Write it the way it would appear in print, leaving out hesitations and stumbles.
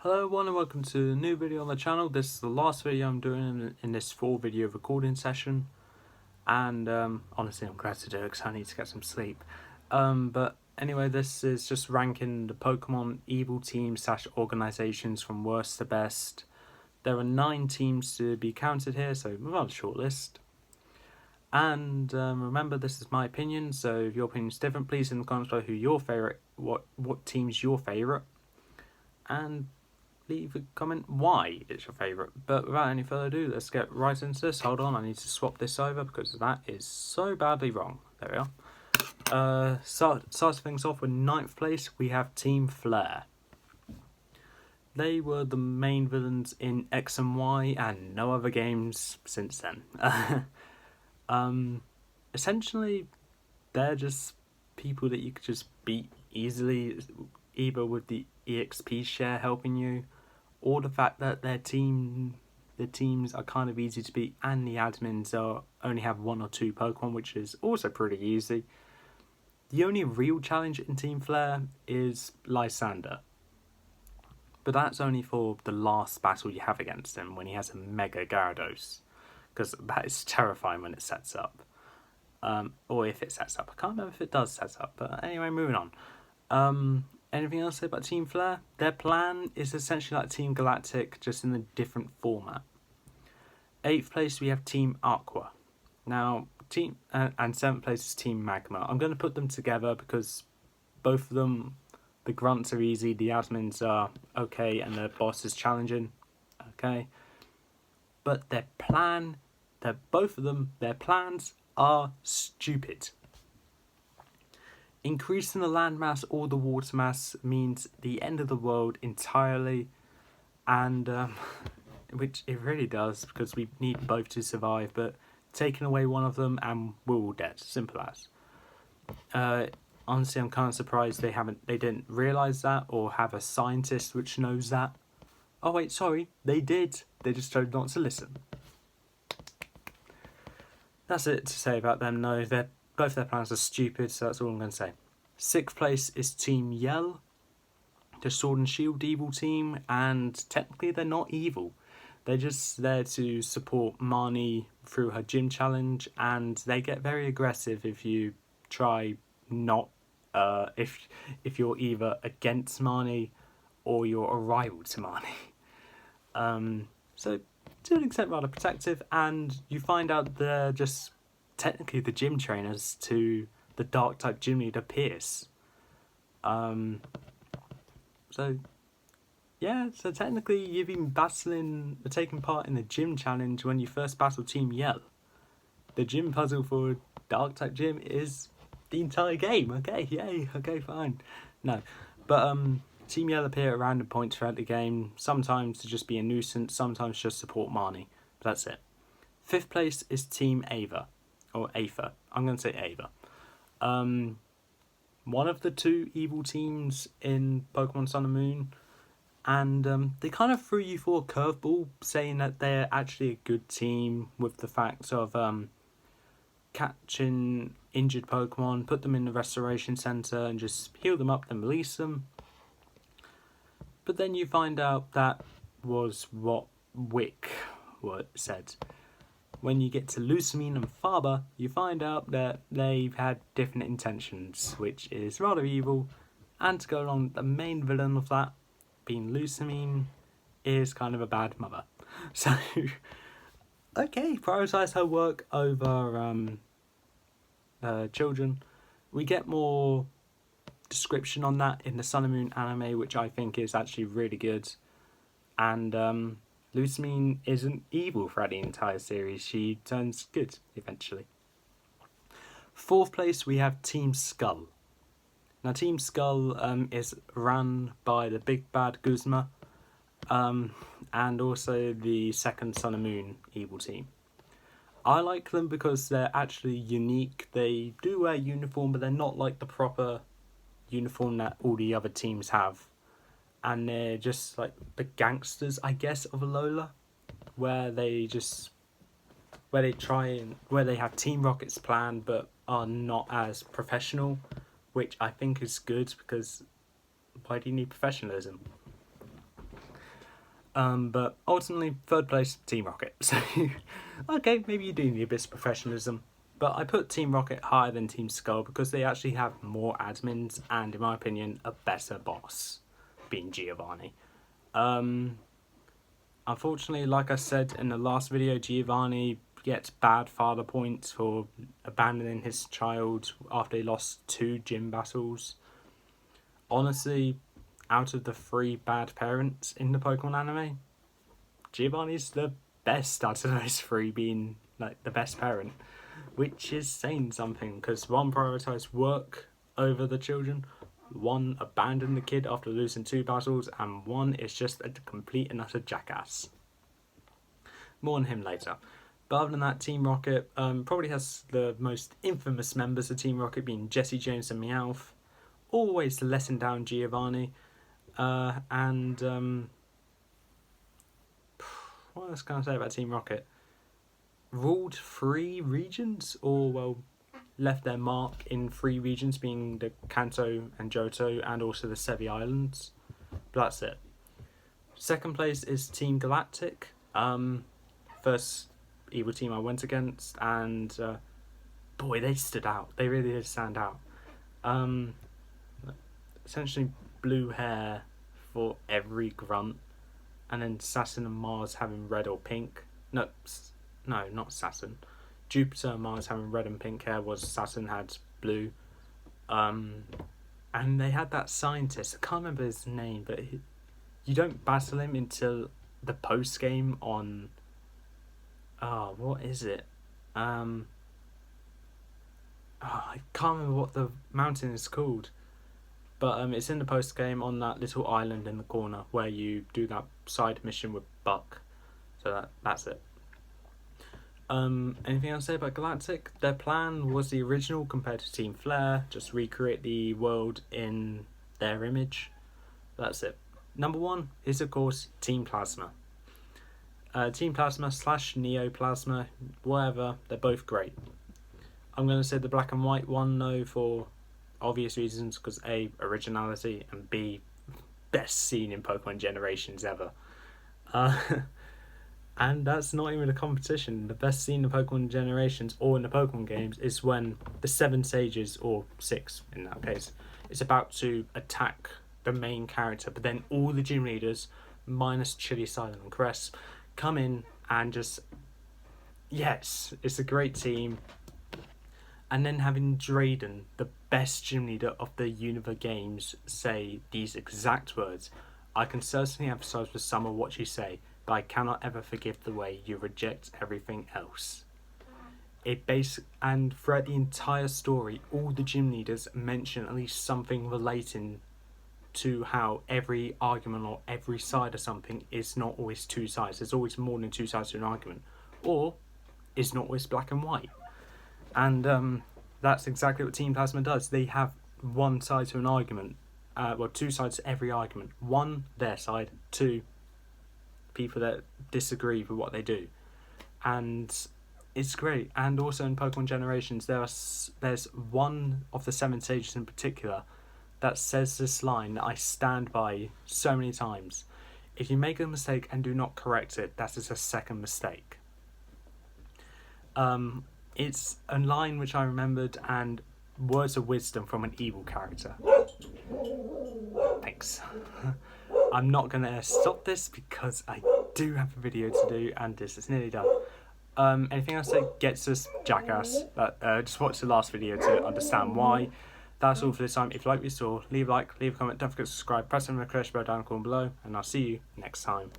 Hello everyone and welcome to a new video on the channel. This is the last video I'm doing in this 4-video recording session, and honestly I'm glad to do it because I need to get some sleep. But anyway, this is just ranking the Pokemon evil teams / organizations from worst to best. There are 9 teams to be counted here, so we've got a short list. And remember, this is my opinion, so if your opinion is different, please in the comments below what team's your favourite, and leave a comment why it's your favourite. But without any further ado, let's get right into this. Hold on, I need to swap this over because that is so badly wrong. There we are. Starting things off with 9th place, we have Team Flare. They were the main villains in X and Y and no other games since then. Essentially, they're just people that you could just beat easily, either with the EXP share helping you, or the fact that the teams are kind of easy to beat, and the admins only have 1 or 2 Pokemon, which is also pretty easy. The only real challenge in Team Flare is Lysander, but that's only for the last battle you have against him when he has a Mega Gyarados, because that is terrifying when it sets up. Or if it sets up. I can't remember if it does set up, but anyway, moving on. Anything else to say about Team Flare? Their plan is essentially like Team Galactic, just in a different format. 8th place we have Team Aqua. Now, and 7th place is Team Magma. I'm going to put them together because both of them, the grunts are easy, the admins are okay, and the boss is challenging. Okay. But their plans are stupid. Increasing the land mass or the water mass means the end of the world entirely, and which it really does, because we need both to survive, but taking away one of them and we're all dead. Simple as. Honestly, I'm kind of surprised they didn't realise that, or have a scientist which knows that. Oh wait, sorry, they did. They just chose not to listen. That's it to say about them. No, both their plans are stupid, so that's all I'm going to say. 6th place is Team Yell, the Sword and Shield evil team, and technically they're not evil. They're just there to support Marnie through her gym challenge, and they get very aggressive if you try not, if you're either against Marnie or you're a rival to Marnie. So to an extent rather protective, and you find out they're just technically the gym trainers to the dark type gym leader Pierce. So technically you've been taking part in the gym challenge when you first battle Team Yell. The gym puzzle for dark type gym is the entire game. Okay, yay, okay, fine. No, but Team Yell appear at random points throughout the game, sometimes to just be a nuisance, sometimes just support Marnie, but that's it. 5th place is Team Ava, or Aether. I'm going to say Ava. One of the 2 evil teams in Pokemon Sun and Moon, and they kind of threw you for a curveball, saying that they're actually a good team with the fact of catching injured Pokemon, put them in the restoration center and just heal them up, then release them. But then you find out that was what Wick said. When you get to Lucamine and Faber, you find out that they've had different intentions, which is rather evil. And to go along, the main villain of that, being Lucamine, is kind of a bad mother. So, okay, prioritise her work over children. We get more description on that in the Sun and Moon anime, which I think is actually really good. And Lucamine isn't evil throughout the entire series. She turns good eventually. 4th place we have Team Skull. Now Team Skull is run by the big bad Guzma, and also the second Sun and Moon evil team. I like them because they're actually unique. They do wear uniform, but they're not like the proper uniform that all the other teams have. And they're just like the gangsters, I guess, of Alola, where they have Team Rocket's plan, but are not as professional, which I think is good, because why do you need professionalism? But ultimately, third place, Team Rocket. So, okay, maybe you do need a bit of professionalism. But I put Team Rocket higher than Team Skull because they actually have more admins and, in my opinion, a better boss, being Giovanni. Unfortunately, like I said in the last video, Giovanni gets bad father points for abandoning his child after he lost 2 gym battles. Honestly, out of the 3 bad parents in the Pokemon anime, Giovanni's the best out of those 3, being like the best parent, which is saying something because one prioritized work over the children, one abandoned the kid after losing 2 battles, and one is just a complete and utter jackass. More on him later. But other than that, Team Rocket probably has the most infamous members of Team Rocket, being Jesse James and Meowth. Always letting down Giovanni. And what else can I say about Team Rocket? Ruled 3 regions, or well, left their mark in 3 regions, being the Kanto and Johto, and also the Sevi Islands. But that's it. Second place is Team Galactic. First evil team I went against, and boy, they stood out. They really did stand out. Essentially blue hair for every grunt, and then Saturn and Mars having red or pink. No, not Saturn. Jupiter and Mars having red and pink hair, was Saturn had blue. And they had that scientist, I can't remember his name, but you don't battle him until the post game on what is it? I can't remember what the mountain is called. But it's in the post game on that little island in the corner where you do that side mission with Buck. So that's it. Anything else to say about Galactic? Their plan was the original compared to Team Flare, just recreate the world in their image. That's it. Number 1 is, of course, Team Plasma. Team Plasma / Neoplasma, whatever, they're both great. I'm going to say the black and white one, though, for obvious reasons, because A, originality, and B, best scene in Pokemon Generations ever. And that's not even a competition. The best scene in Pokemon Generations or in the Pokemon games is when the 7 sages, or 6 in that case, is about to attack the main character, but then all the gym leaders, minus Chili, Silent and Cress, come in and just, yes, it's a great team. And then having Drayden, the best gym leader of the Unova games, say these exact words: "I can certainly emphasize with some of what you say, but I cannot ever forgive the way you reject everything else." And throughout the entire story, all the gym leaders mention at least something relating to how every argument or every side of something is not always 2 sides. There's always more than 2 sides to an argument, or it's not always black and white. And that's exactly what Team Plasma does. They have 1 side to an argument, 2 sides to every argument. 1, their side; 2, people that disagree with what they do. And it's great. And also in Pokemon Generations, there's one of the 7 sages in particular that says this line that I stand by so many times: "If you make a mistake and do not correct it, that is a second mistake." It's a line which I remembered, and words of wisdom from an evil character. Thanks. I'm not going to stop this because I do have a video to do, and this is nearly done. Anything else that gets us jackass? Just watch the last video to understand why. That's all for this time. If you like what you saw, leave a like, leave a comment, don't forget to subscribe, press the notification bell down the corner below, and I'll see you next time.